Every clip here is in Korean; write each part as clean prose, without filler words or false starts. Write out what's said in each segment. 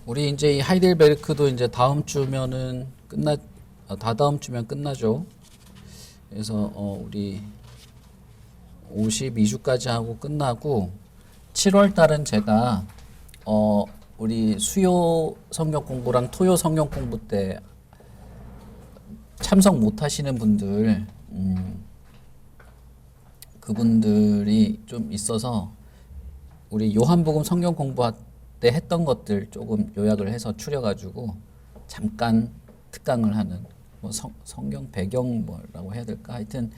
우리 이제 이 하이델베르크도 이제 다음 주면은 다다음 주면 끝나죠. 그래서 우리 52주까지 하고 끝나고 7월 달은 제가 우리 수요 성경 공부랑 토요 성경 공부 때 참석 못 하시는 분들 그분들이 좀 있어서 우리 요한복음 성경 공부할 때 했던 것들 조금 요약을 해서 추려가지고 잠깐 특강을 하는 뭐 성경 배경 뭐라고 해야 될까 하여튼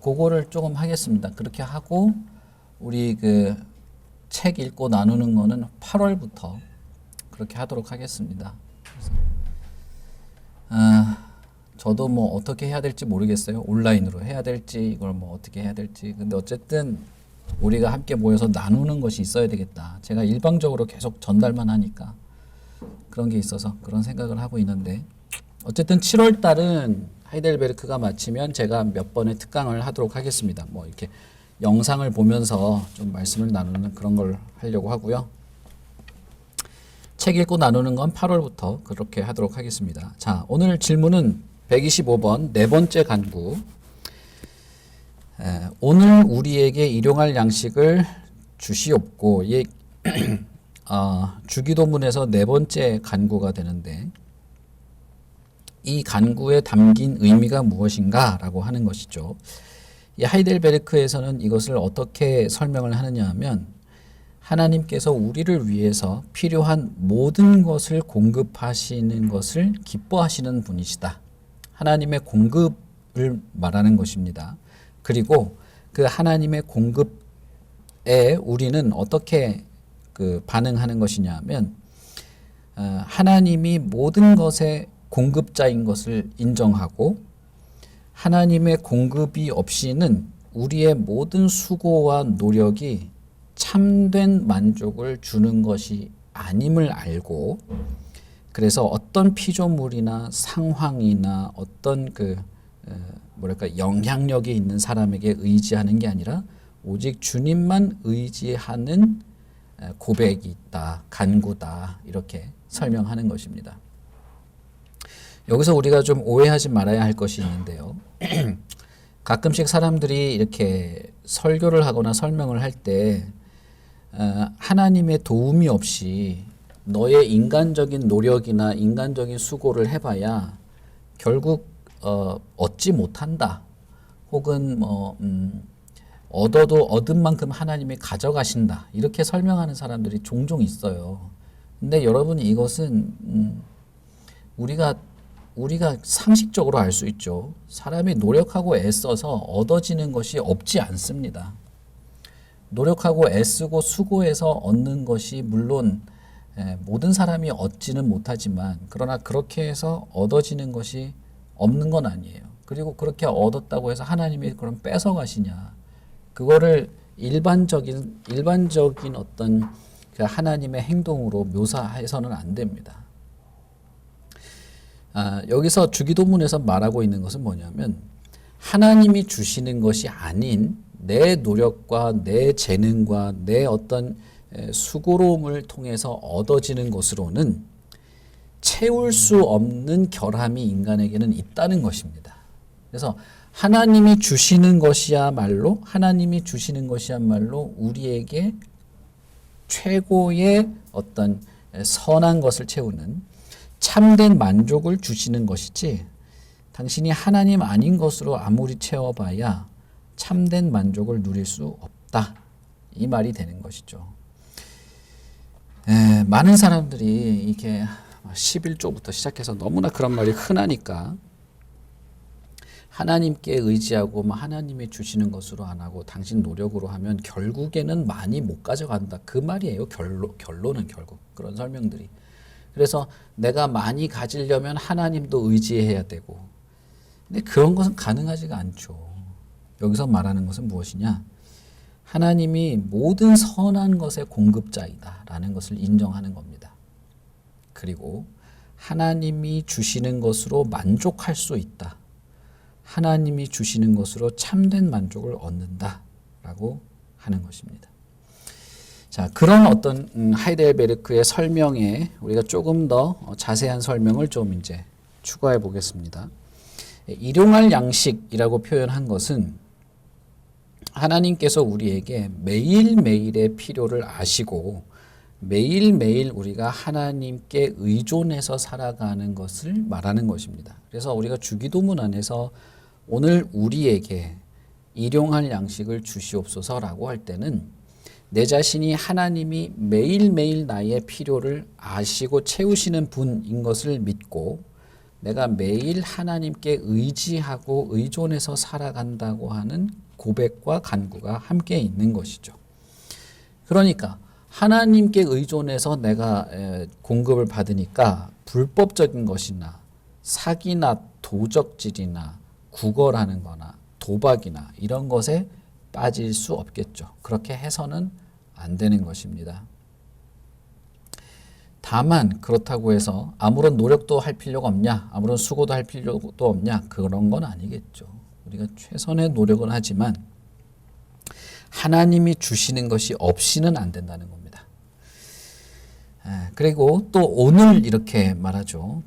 그거를 조금 하겠습니다. 그렇게 하고 우리 그 책 읽고 나누는 거는 8월부터 그렇게 하도록 하겠습니다. 그래서 저도 뭐 어떻게 해야 될지 모르겠어요. 온라인으로 해야 될지 이걸 뭐 어떻게 해야 될지. 근데 어쨌든 우리가 함께 모여서 나누는 것이 있어야 되겠다. 제가 일방적으로 계속 전달만 하니까 그런 게 있어서 그런 생각을 하고 있는데 어쨌든 7월 달은 하이델베르크가 마치면 제가 몇 번의 특강을 하도록 하겠습니다. 뭐 이렇게 영상을 보면서 좀 말씀을 나누는 그런 걸 하려고 하고요. 책 읽고 나누는 건 8월부터 그렇게 하도록 하겠습니다. 자, 오늘 질문은 125번 네 번째 간구. 오늘 우리에게 일용할 양식을 주시옵고 주기도문에서 네 번째 간구가 되는데 이 간구에 담긴 의미가 무엇인가 라고 하는 것이죠. 이 하이델베르크에서는 이것을 어떻게 설명을 하느냐 하면 하나님께서 우리를 위해서 필요한 모든 것을 공급하시는 것을 기뻐하시는 분이시다. 하나님의 공급을 말하는 것입니다. 그리고 그 하나님의 공급에 우리는 어떻게 그 반응하는 것이냐 하면 하나님이 모든 것의 공급자인 것을 인정하고 하나님의 공급이 없이는 우리의 모든 수고와 노력이 참된 만족을 주는 것이 아님을 알고 그래서 어떤 피조물이나 상황이나 어떤 영향력이 있는 사람에게 의지하는 게 아니라 오직 주님만 의지하는 고백이 있다, 간구다 이렇게 설명하는 것입니다. 여기서 우리가 좀 오해하지 말아야 할 것이 있는데요. 가끔씩 사람들이 이렇게 설교를 하거나 설명을 할 때 하나님의 도움이 없이 너의 인간적인 노력이나 인간적인 수고를 해봐야 결국 얻지 못한다. 혹은 얻어도 얻은 만큼 하나님이 가져가신다. 이렇게 설명하는 사람들이 종종 있어요. 근데 여러분 이것은 우리가 상식적으로 알 수 있죠. 사람이 노력하고 애써서 얻어지는 것이 없지 않습니다. 노력하고 애쓰고 수고해서 얻는 것이 물론 모든 사람이 얻지는 못하지만 그러나 그렇게 해서 얻어지는 것이 없는 건 아니에요. 그리고 그렇게 얻었다고 해서 하나님이 그럼 뺏어가시냐. 그거를 일반적인 어떤 그 하나님의 행동으로 묘사해서는 안 됩니다. 여기서 주기도문에서 말하고 있는 것은 뭐냐면 하나님이 주시는 것이 아닌 내 노력과 내 재능과 내 어떤 수고로움을 통해서 얻어지는 것으로는 채울 수 없는 결함이 인간에게는 있다는 것입니다. 그래서 하나님이 주시는 것이야말로 우리에게 최고의 어떤 선한 것을 채우는 참된 만족을 주시는 것이지 당신이 하나님 아닌 것으로 아무리 채워봐야 참된 만족을 누릴 수 없다. 이 말이 되는 것이죠. 많은 사람들이 이렇게 11조부터 시작해서 너무나 그런 말이 흔하니까 하나님께 의지하고 하나님이 주시는 것으로 안 하고 당신 노력으로 하면 결국에는 많이 못 가져간다. 그 말이에요. 결론은 결국 그런 설명들이. 그래서 내가 많이 가지려면 하나님도 의지해야 되고 근데 그런 것은 가능하지가 않죠. 여기서 말하는 것은 무엇이냐? 하나님이 모든 선한 것의 공급자이다 라는 것을 인정하는 겁니다. 그리고 하나님이 주시는 것으로 만족할 수 있다. 하나님이 주시는 것으로 참된 만족을 얻는다 라고 하는 것입니다. 자, 그런 어떤 하이델베르크의 설명에 우리가 조금 더 자세한 설명을 좀 이제 추가해 보겠습니다. 일용할 양식이라고 표현한 것은 하나님께서 우리에게 매일매일의 필요를 아시고 매일매일 우리가 하나님께 의존해서 살아가는 것을 말하는 것입니다. 그래서 우리가 주기도문 안에서 오늘 우리에게 일용할 양식을 주시옵소서라고 할 때는 내 자신이 하나님이 매일매일 나의 필요를 아시고 채우시는 분인 것을 믿고 내가 매일 하나님께 의지하고 의존해서 살아간다고 하는 고백과 간구가 함께 있는 것이죠. 그러니까 하나님께 의존해서 내가 공급을 받으니까 불법적인 것이나 사기나 도적질이나 구걸하는 거나 도박이나 이런 것에 빠질 수 없겠죠. 그렇게 해서는 안 되는 것입니다. 다만 그렇다고 해서 아무런 노력도 할 필요가 없냐, 아무런 수고도 할 필요도 없냐, 그런 건 아니겠죠. 우리가 최선의 노력은 하지만 하나님이 주시는 것이 없이는 안 된다는 겁니다. 그리고 또 오늘 이렇게 말하죠.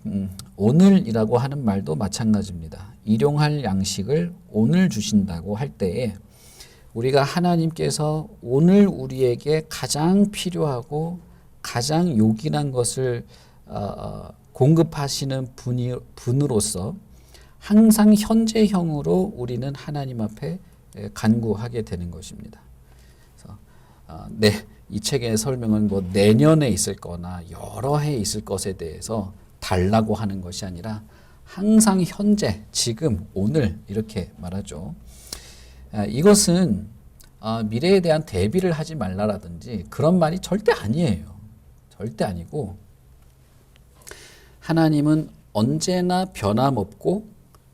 오늘이라고 하는 말도 마찬가지입니다. 일용할 양식을 오늘 주신다고 할 때에 우리가 하나님께서 오늘 우리에게 가장 필요하고 가장 요긴한 것을 공급하시는 분으로서 항상 현재형으로 우리는 하나님 앞에 간구하게 되는 것입니다. 그래서 이 책의 설명은 뭐 내년에 있을 거나 여러 해 있을 것에 대해서 달라고 하는 것이 아니라 항상 현재, 지금, 오늘 이렇게 말하죠. 이것은 미래에 대한 대비를 하지 말라라든지 그런 말이 절대 아니에요. 절대 아니고 하나님은 언제나 변함없고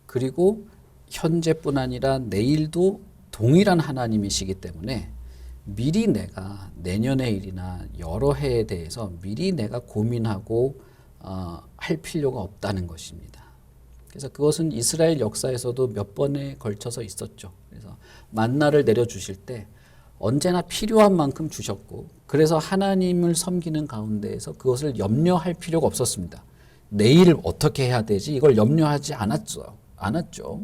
그리고 현재뿐 아니라 내일도 동일한 하나님이시기 때문에 미리 내가 내년의 일이나 여러 해에 대해서 미리 내가 고민하고 할 필요가 없다는 것입니다. 그래서 그것은 이스라엘 역사에서도 몇 번에 걸쳐서 있었죠. 그래서 만나를 내려주실 때 언제나 필요한 만큼 주셨고 그래서 하나님을 섬기는 가운데에서 그것을 염려할 필요가 없었습니다. 내일 어떻게 해야 되지? 이걸 염려하지 않았죠.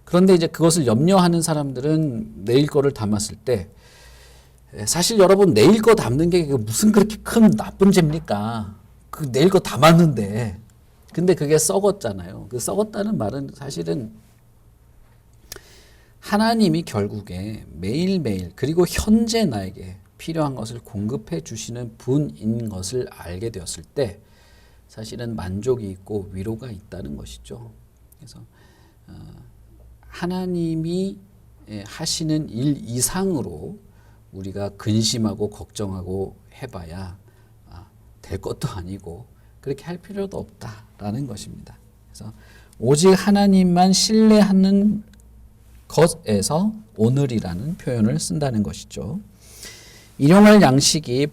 그런데 이제 그것을 염려하는 사람들은 내일 거를 담았을 때 사실 여러분 내일 거 담는 게 무슨 그렇게 큰 나쁜 죄입니까? 그 내일 거 담았는데 근데 그게 썩었잖아요. 그 썩었다는 말은 사실은 하나님이 결국에 매일매일 그리고 현재 나에게 필요한 것을 공급해 주시는 분인 것을 알게 되었을 때 사실은 만족이 있고 위로가 있다는 것이죠. 그래서 하나님이 하시는 일 이상으로 우리가 근심하고 걱정하고 해봐야 될 것도 아니고 그렇게 할 필요도 없다라는 것입니다. 그래서 오직 하나님만 신뢰하는 것에서 오늘이라는 표현을 쓴다는 것이죠. 일용할 양식이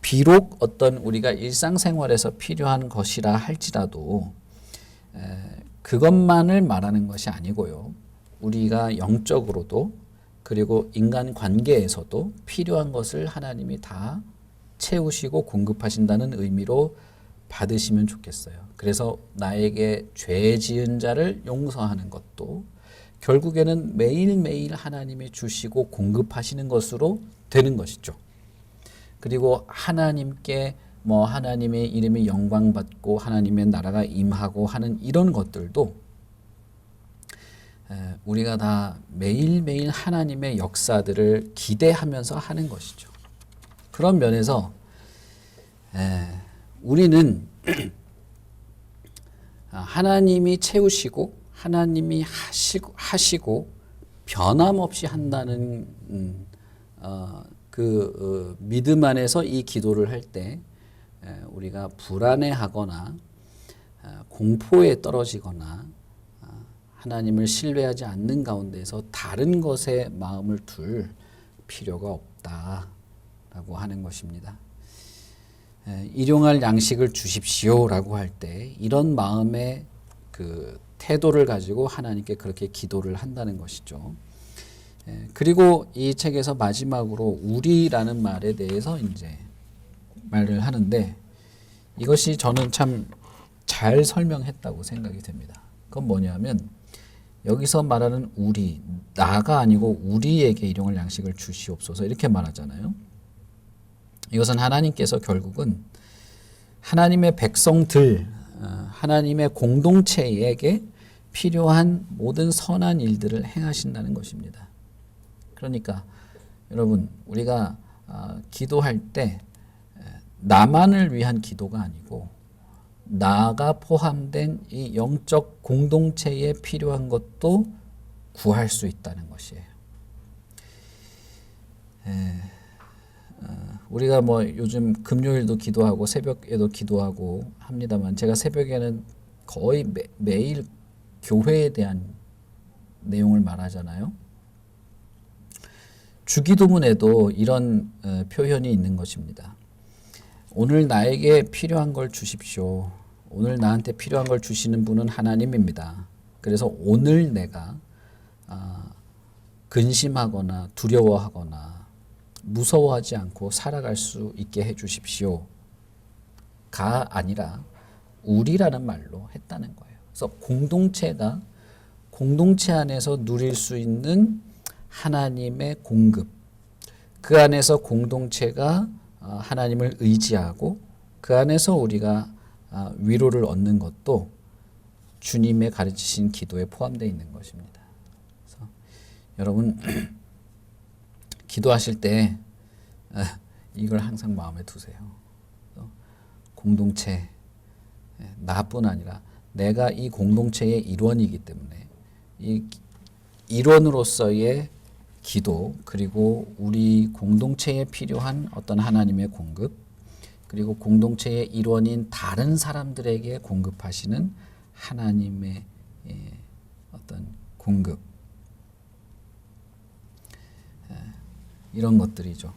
비록 어떤 우리가 일상생활에서 필요한 것이라 할지라도 그것만을 말하는 것이 아니고요. 우리가 영적으로도 그리고 인간관계에서도 필요한 것을 하나님이 다 채우시고 공급하신다는 의미로 받으시면 좋겠어요. 그래서 나에게 죄 지은 자를 용서하는 것도 결국에는 매일매일 하나님이 주시고 공급하시는 것으로 되는 것이죠. 그리고 하나님께 하나님의 이름이 영광받고 하나님의 나라가 임하고 하는 이런 것들도 우리가 다 매일매일 하나님의 역사들을 기대하면서 하는 것이죠. 그런 면에서 우리는 하나님이 채우시고 하나님이 하시고 변함없이 한다는 그 믿음 안에서 이 기도를 할 때 우리가 불안해하거나 공포에 떨어지거나 하나님을 신뢰하지 않는 가운데서 다른 것에 마음을 둘 필요가 없다라고 하는 것입니다. 일용할 양식을 주십시오라고 할 때 이런 마음의 그 태도를 가지고 하나님께 그렇게 기도를 한다는 것이죠. 그리고 이 책에서 마지막으로 우리라는 말에 대해서 이제 말을 하는데 이것이 저는 참 잘 설명했다고 생각이 됩니다. 그건 뭐냐면 여기서 말하는 우리, 나가 아니고 우리에게 일용할 양식을 주시옵소서 이렇게 말하잖아요. 이것은 하나님께서 결국은 하나님의 백성들, 하나님의 공동체에게 필요한 모든 선한 일들을 행하신다는 것입니다. 그러니까 여러분 우리가 기도할 때 나만을 위한 기도가 아니고 나가 포함된 이 영적 공동체에 필요한 것도 구할 수 있다는 것이에요. 우리가 뭐 요즘 금요일도 기도하고 새벽에도 기도하고 합니다만 제가 새벽에는 거의 매일 교회에 대한 내용을 말하잖아요. 주기도문에도 이런 표현이 있는 것입니다. 오늘 나에게 필요한 걸 주십시오. 오늘 나한테 필요한 걸 주시는 분은 하나님입니다. 그래서 오늘 내가 근심하거나 두려워하거나 무서워하지 않고 살아갈 수 있게 해 주십시오. 가 아니라 우리라는 말로 했다는 거예요. 그래서 공동체가 공동체 안에서 누릴 수 있는 하나님의 공급, 그 안에서 공동체가 하나님을 의지하고 그 안에서 우리가 위로를 얻는 것도 주님의 가르치신 기도에 포함되어 있는 것입니다. 그래서 여러분 기도하실 때 이걸 항상 마음에 두세요. 공동체, 나뿐 아니라 내가 이 공동체의 일원이기 때문에 이 일원으로서의 기도, 그리고 우리 공동체에 필요한 어떤 하나님의 공급, 그리고 공동체의 일원인 다른 사람들에게 공급하시는 하나님의 어떤 공급, 이런 것들이죠.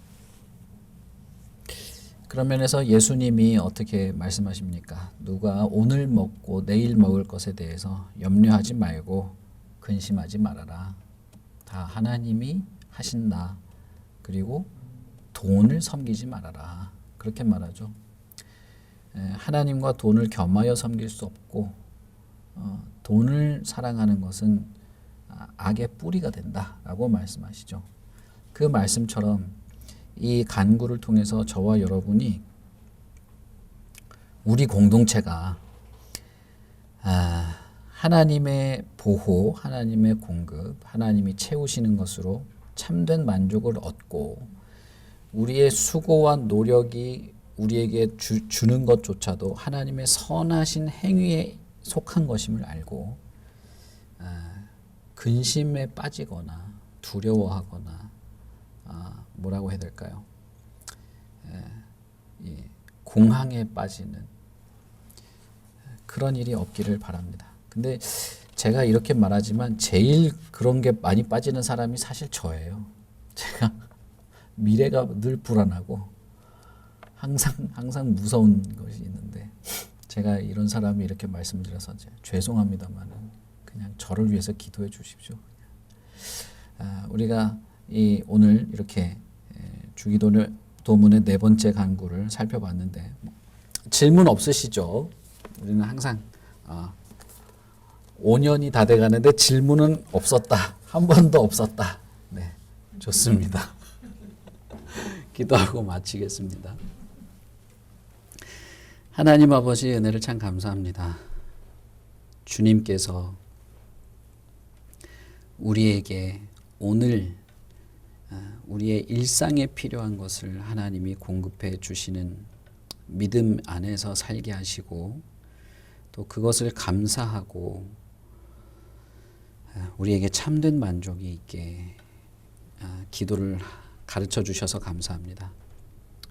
그런 면에서 예수님이 어떻게 말씀하십니까? 누가 오늘 먹고 내일 먹을 것에 대해서 염려하지 말고 근심하지 말아라. 다 하나님이 하신다. 그리고 돈을 섬기지 말아라. 그렇게 말하죠. 하나님과 돈을 겸하여 섬길 수 없고 돈을 사랑하는 것은 악의 뿌리가 된다라고 말씀하시죠. 그 말씀처럼 이 간구를 통해서 저와 여러분이 우리 공동체가 하나님의 보호, 하나님의 공급, 하나님이 채우시는 것으로 참된 만족을 얻고 우리의 수고와 노력이 우리에게 주는 것조차도 하나님의 선하신 행위에 속한 것임을 알고 근심에 빠지거나 두려워하거나 뭐라고 해야 될까요? 공황에 빠지는 그런 일이 없기를 바랍니다. 근데 제가 이렇게 말하지만 제일 그런 게 많이 빠지는 사람이 사실 저예요. 제가 미래가 늘 불안하고 항상 무서운 것이 있는데 제가 이런 사람이 이렇게 말씀드려서 죄송합니다만 그냥 저를 위해서 기도해 주십시오. 우리가 오늘 이렇게 주기도문의 네 번째 간구를 살펴봤는데 질문 없으시죠? 우리는 항상 5년이 다 돼가는데 질문은 없었다. 한 번도 없었다. 네, 좋습니다. 기도하고 마치겠습니다. 하나님 아버지 은혜를 참 감사합니다. 주님께서 우리에게 오늘 우리의 일상에 필요한 것을 하나님이 공급해 주시는 믿음 안에서 살게 하시고 또 그것을 감사하고 우리에게 참된 만족이 있게 기도를 가르쳐 주셔서 감사합니다.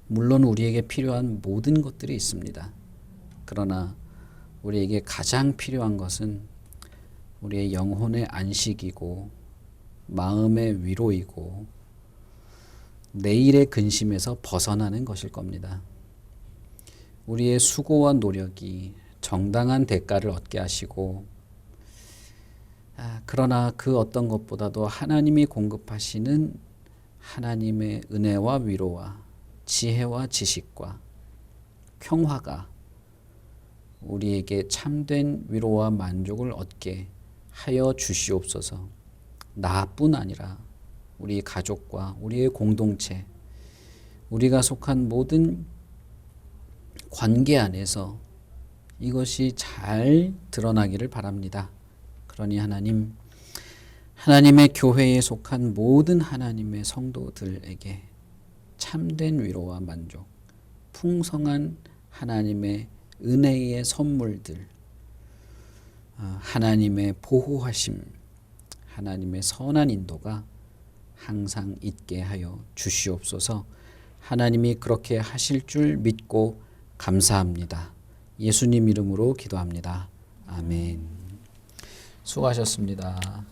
물론 우리에게 필요한 모든 것들이 있습니다. 그러나 우리에게 가장 필요한 것은 우리의 영혼의 안식이고 마음의 위로이고 내일의 근심에서 벗어나는 것일 겁니다. 우리의 수고와 노력이 정당한 대가를 얻게 하시고 그러나 그 어떤 것보다도 하나님이 공급하시는 하나님의 은혜와 위로와 지혜와 지식과 평화가 우리에게 참된 위로와 만족을 얻게 하여 주시옵소서. 나뿐 아니라 우리 가족과 우리의 공동체, 우리가 속한 모든 관계 안에서 이것이 잘 드러나기를 바랍니다. 그러니 하나님, 하나님의 교회에 속한 모든 하나님의 성도들에게 참된 위로와 만족, 풍성한 하나님의 은혜의 선물들, 하나님의 보호하심, 하나님의 선한 인도가 항상 있게 하여 주시옵소서. 하나님이 그렇게 하실 줄 믿고 감사합니다. 예수님 이름으로 기도합니다. 아멘. 수고하셨습니다.